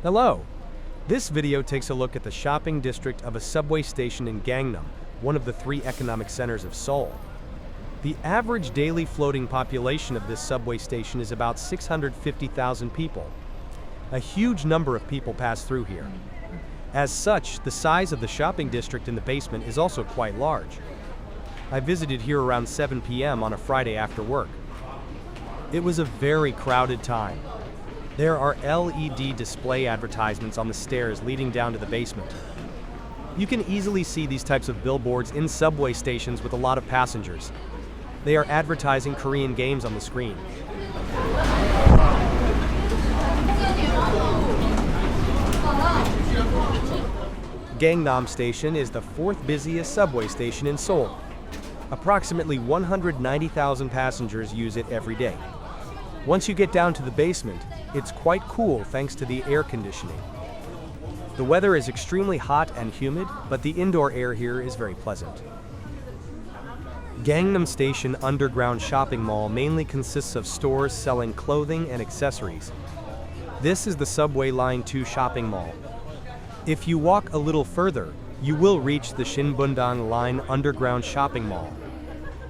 Hello! This video takes a look at the shopping district of a subway station in Gangnam, one of the three economic centers of Seoul. The average daily floating population of this subway station is about 650,000 people. A huge number of people pass through here. As such, the size of the shopping district in the basement is also quite large. I visited here around 7 p.m. on a Friday after work. It was a very crowded time. There are LED display advertisements on the stairs leading down to the basement. You can easily see these types of billboards in subway stations with a lot of passengers. They are advertising Korean games on the screen. Gangnam Station is the fourth busiest subway station in Seoul. Approximately 190,000 passengers use it every day. Once you get down to the basement, it's quite cool thanks to the air conditioning. The weather is extremely hot and humid, but the indoor air here is very pleasant. Gangnam Station underground shopping mall mainly consists of stores selling clothing and accessories. This is the Subway Line 2 shopping mall. If you walk a little further, you will reach the Shinbundang Line underground shopping mall.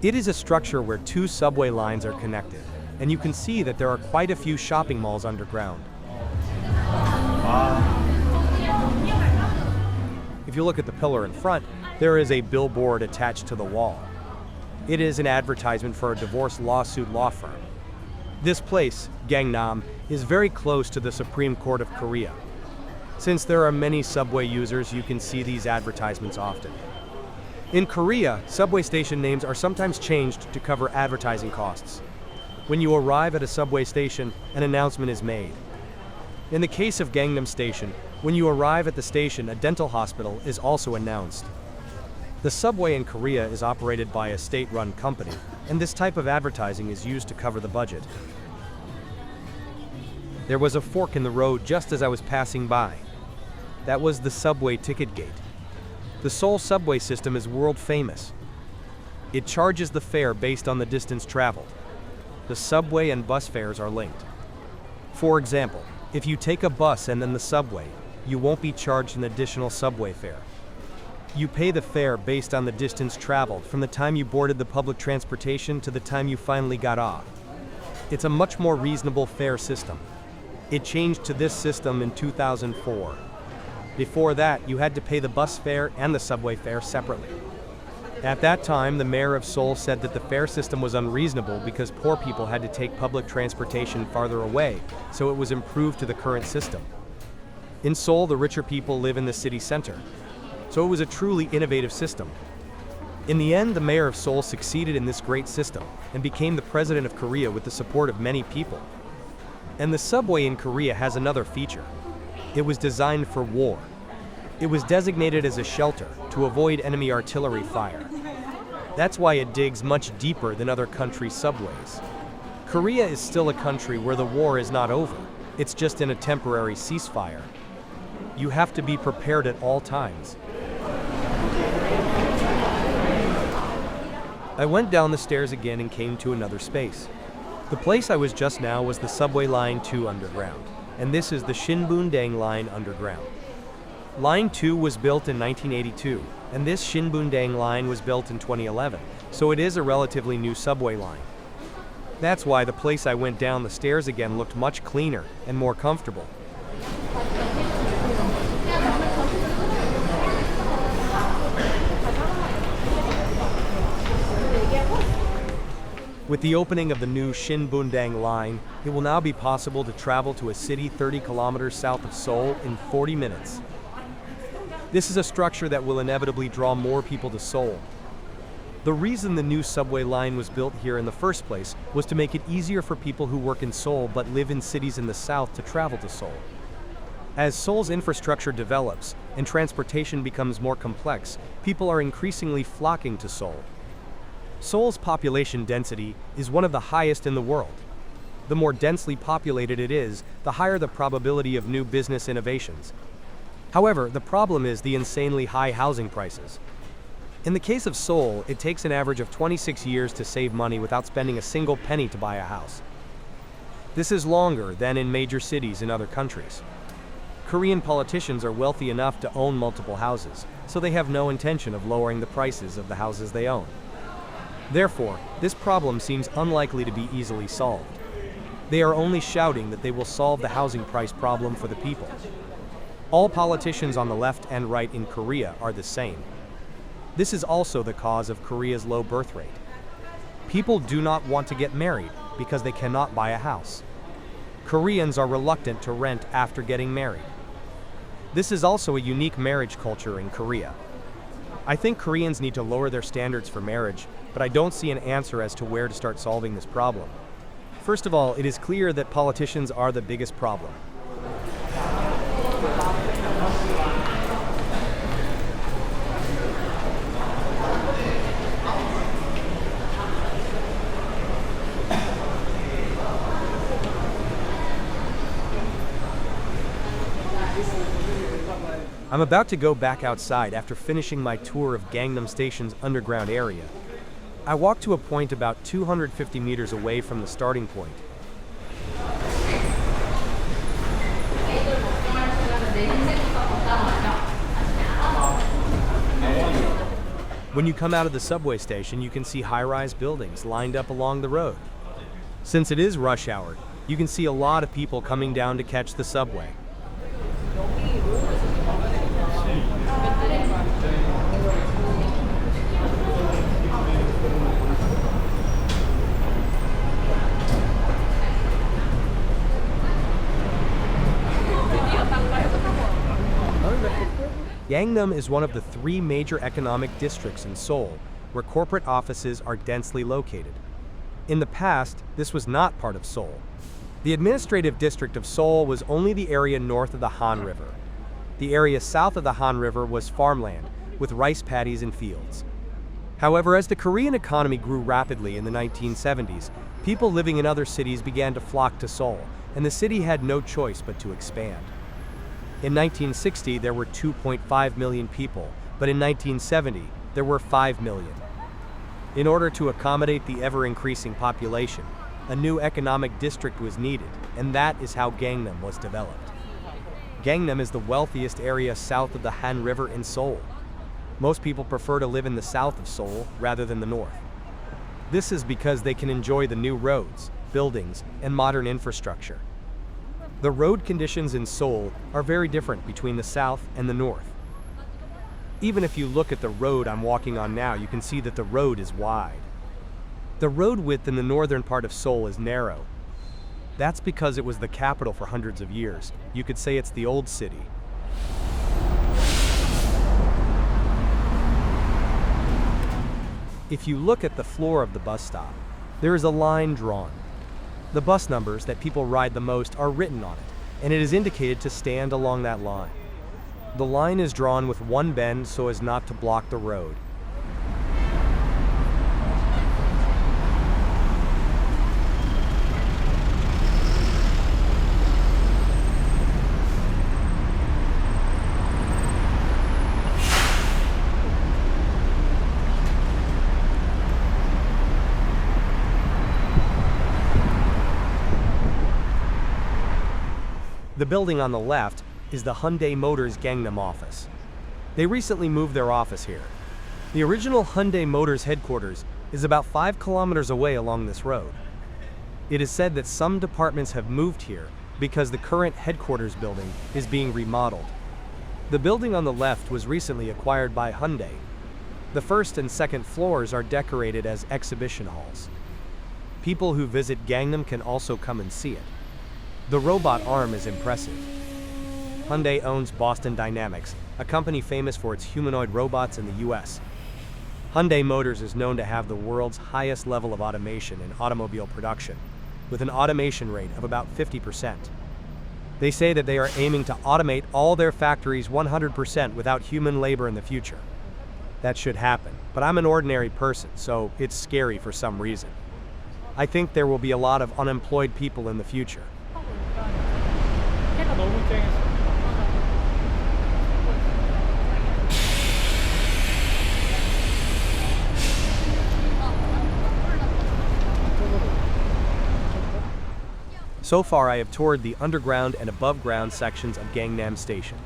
It is a structure where two subway lines are connected, and you can see that there are quite a few shopping malls underground. If you look at the pillar in front, there is a billboard attached to the wall. It is an advertisement for a divorce lawsuit law firm. This place, Gangnam, is very close to the Supreme Court of Korea. Since there are many subway users, you can see these advertisements often. In Korea, subway station names are sometimes changed to cover advertising costs. When you arrive at a subway station, an announcement is made. In the case of Gangnam Station, when you arrive at the station, a dental hospital is also announced. The subway in Korea is operated by a state-run company, and this type of advertising is used to cover the budget. There was a fork in the road just as I was passing by. That was the subway ticket gate. The Seoul subway system is world famous. It charges the fare based on the distance traveled. The subway and bus fares are linked. For example, if you take a bus and then the subway, you won't be charged an additional subway fare. You pay the fare based on the distance traveled from the time you boarded the public transportation to the time you finally got off. It's a much more reasonable fare system. It changed to this system in 2004. Before that, you had to pay the bus fare and the subway fare separately. At that time, the mayor of Seoul said that the fare system was unreasonable because poor people had to take public transportation farther away, so it was improved to the current system. In Seoul, the richer people live in the city center, so it was a truly innovative system. In the end, the mayor of Seoul succeeded in this great system and became the president of Korea with the support of many people. And the subway in Korea has another feature. It was designed for war. It was designated as a shelter to avoid enemy artillery fire. That's why it digs much deeper than other countries' subways. Korea is still a country where the war is not over. It's just in a temporary ceasefire. You have to be prepared at all times. I went down the stairs again and came to another space. The place I was just now was the Subway Line 2 underground, and this is the Shinbundang Line underground. Line 2 was built in 1982, and this Shinbundang Line was built in 2011, so it is a relatively new subway line. That's why the place I went down the stairs again looked much cleaner and more comfortable. With the opening of the new Shinbundang Line, it will now be possible to travel to a city 30 kilometers south of Seoul in 40 minutes. This is a structure that will inevitably draw more people to Seoul. The reason the new subway line was built here in the first place was to make it easier for people who work in Seoul but live in cities in the south to travel to Seoul. As Seoul's infrastructure develops and transportation becomes more complex, people are increasingly flocking to Seoul. Seoul's population density is one of the highest in the world. The more densely populated it is, the higher the probability of new business innovations. However, the problem is the insanely high housing prices. In the case of Seoul, it takes an average of 26 years to save money without spending a single penny to buy a house. This is longer than in major cities in other countries. Korean politicians are wealthy enough to own multiple houses, so they have no intention of lowering the prices of the houses they own. Therefore, this problem seems unlikely to be easily solved. They are only shouting that they will solve the housing price problem for the people. All politicians on the left and right in Korea are the same. This is also the cause of Korea's low birth rate. People do not want to get married because they cannot buy a house. Koreans are reluctant to rent after getting married. This is also a unique marriage culture in Korea. I think Koreans need to lower their standards for marriage, but I don't see an answer as to where to start solving this problem. First of all, it is clear that politicians are the biggest problem. I'm about to go back outside after finishing my tour of Gangnam Station's underground area. I walked to a point about 250 meters away from the starting point. When you come out of the subway station, you can see high-rise buildings lined up along the road. Since it is rush hour, you can see a lot of people coming down to catch the subway. Gangnam is one of the 3 major economic districts in Seoul, where corporate offices are densely located. In the past, this was not part of Seoul. The administrative district of Seoul was only the area north of the Han River. The area south of the Han River was farmland, with rice paddies and fields. However, as the Korean economy grew rapidly in the 1970s, people living in other cities began to flock to Seoul, and the city had no choice but to expand. In 1960, there were 2.5 million people, but in 1970, there were 5 million. In order to accommodate the ever-increasing population, a new economic district was needed, and that is how Gangnam was developed. Gangnam is the wealthiest area south of the Han River in Seoul. Most people prefer to live in the south of Seoul rather than the north. This is because they can enjoy the new roads, buildings, and modern infrastructure. The road conditions in Seoul are very different between the south and the north. Even if you look at the road I'm walking on now, you can see that the road is wide. The road width in the northern part of Seoul is narrow. That's because it was the capital for hundreds of years. You could say it's the old city. If you look at the floor of the bus stop, there is a line drawn. The bus numbers that people ride the most are written on it, and it is indicated to stand along that line. The line is drawn with one bend so as not to block the road. The building on the left is the Hyundai Motors Gangnam office. They recently moved their office here. The original Hyundai Motors headquarters is about 5 kilometers away along this road. It is said that some departments have moved here because the current headquarters building is being remodeled. The building on the left was recently acquired by Hyundai. The first and second floors are decorated as exhibition halls. People who visit Gangnam can also come and see it. The robot arm is impressive. Hyundai owns Boston Dynamics, a company famous for its humanoid robots in the US. Hyundai Motors is known to have the world's highest level of automation in automobile production, with an automation rate of about 50%. They say that they are aiming to automate all their factories 100% without human labor in the future. That should happen, but I'm an ordinary person, so it's scary for some reason. I think there will be a lot of unemployed people in the future. 해가 너무 쨍해서. So far I have toured the underground and above ground sections of Gangnam Station.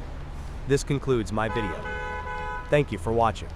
This concludes my video. Thank you for watching.